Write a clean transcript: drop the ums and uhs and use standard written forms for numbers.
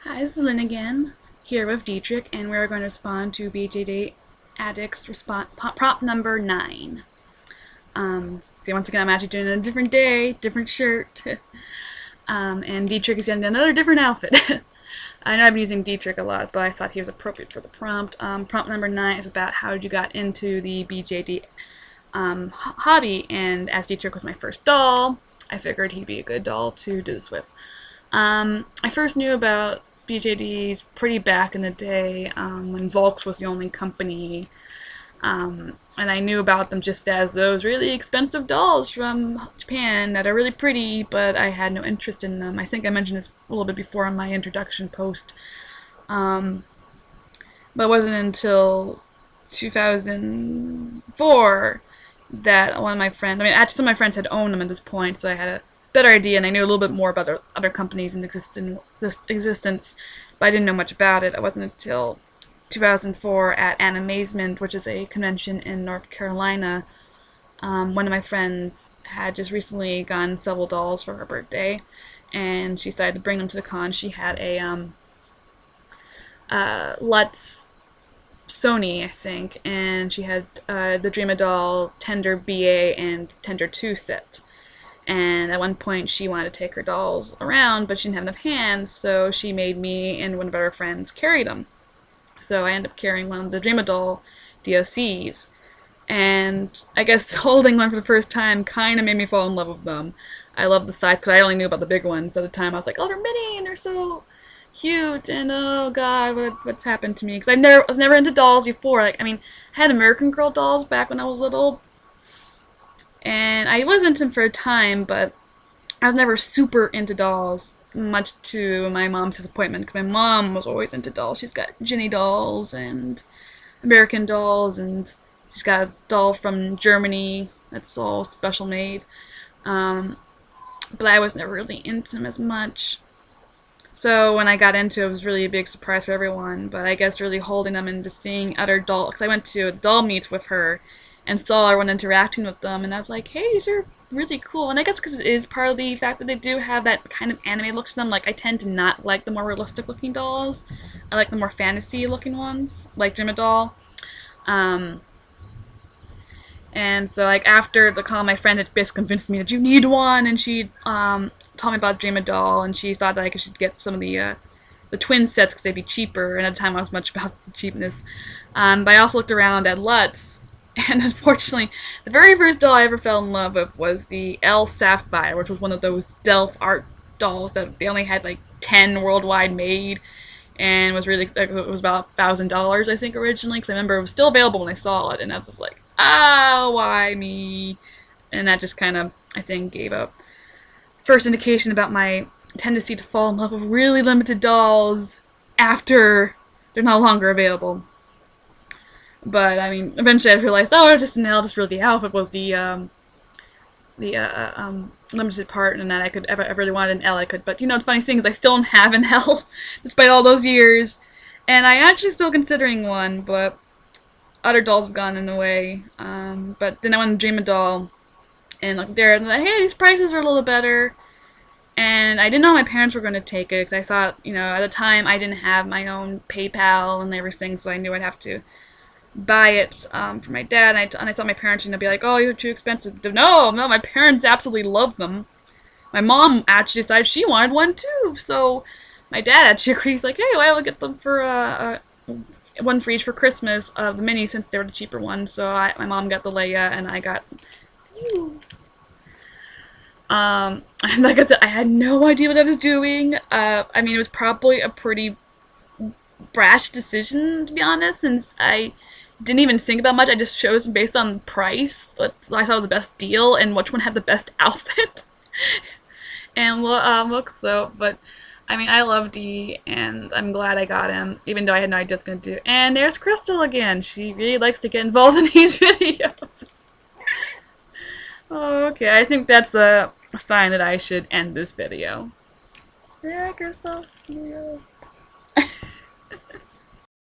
Hi, this is Lynn again, here with Dietrich, and we're going to respond to BJDAddicts prompt number 9. See, once again, I'm actually doing it a different day, different shirt, and Dietrich is in another different outfit. I know I've been using Dietrich a lot, but I thought he was appropriate for the prompt. Prompt number 9 is about how you got into the BJD hobby, and as Dietrich was my first doll, I figured he'd be a good doll to do this with. I first knew about BJDs pretty back in the day when Volks was the only company, and I knew about them just as those really expensive dolls from Japan that are really pretty, but I had no interest in them. I think I mentioned this a little bit before in my introduction post, but it wasn't until 2004 that one of my friends, actually some of my friends had owned them at this point, so I had a better idea, and I knew a little bit more about other companies in existence, but I didn't know much about it. It wasn't until 2004 at Animazement, which is a convention in North Carolina. One of my friends had just recently gotten several dolls for her birthday, and she decided to bring them to the con. She had a Lutz Sony, I think, and she had the Dream-A-Doll Tender BA and Tender 2 set. And at one point she wanted to take her dolls around, but she didn't have enough hands, so she made me and one of our friends carry them. So I ended up carrying one of the Dream-A-Doll DOCs. And I guess holding one for the first time kind of made me fall in love with them. I love the size, because I only knew about the big ones at the time. I was like, oh, they're mini, and they're so cute, and oh god, what's happened to me? Because I was never into dolls before. I had American Girl dolls back when I was little, and I was into them for a time, but I was never super into dolls, much to my mom's disappointment, because my mom was always into dolls. She's got Ginny dolls and American dolls, and she's got a doll from Germany that's all special made. But I was never really into them as much. So when I got into it, it was really a big surprise for everyone, but I guess really holding them and just seeing other dolls, because I went to doll meets with her, and saw everyone interacting with them, and I was like, hey, these are really cool. And I guess because it is part of the fact that they do have that kind of anime look to them. Like, I tend to not like the more realistic looking dolls. I like the more fantasy looking ones, like Dream-A-Doll. And so, like, after the call, my friend had basically convinced me that you need one, and she told me about Dream-A-Doll, and she thought that I should get some of the twin sets because they'd be cheaper, and at the time I was much about the cheapness. But I also looked around at Lutz, and unfortunately, the very first doll I ever fell in love with was the L Sapphire, which was one of those Delph art dolls that they only had like 10 worldwide made, and was really, it was about $1,000 I think originally, because I remember it was still available when I saw it, and I was just like, ah, why me? And that just kind of, I think, gave a first indication about my tendency to fall in love with really limited dolls after they're no longer available. But eventually I realized, oh, it's just an L, just really the outfit was the limited part, and that I could, if I really wanted an L, I could. But the funny thing is, I still don't have an L, despite all those years, and I actually still considering one, but other dolls have gone in the way. But then I went to Dream-A-Doll, and looked there, and like, hey, these prices are a little better. And I didn't know my parents were going to take it, because I thought, at the time I didn't have my own PayPal and everything, so I knew I'd have to buy it for my dad, and I thought my parents were going to be like, oh, you're too expensive. No, my parents absolutely love them. My mom actually decided she wanted one too, so my dad actually agreed. He's like, hey, why don't we get them for one for each for Christmas, the mini, since they were the cheaper ones. So my mom got the Leia, and I got you. And like I said, I had no idea what I was doing. It was probably a pretty brash decision, to be honest, since I didn't even think about much. I just chose based on price, what I thought was the best deal, and which one had the best outfit and look. So, but I love Dee, and I'm glad I got him, even though I had no idea what I was gonna do. And there's Crystal again. She really likes to get involved in these videos. Okay, I think that's a sign that I should end this video. Yeah, Crystal. Yeah.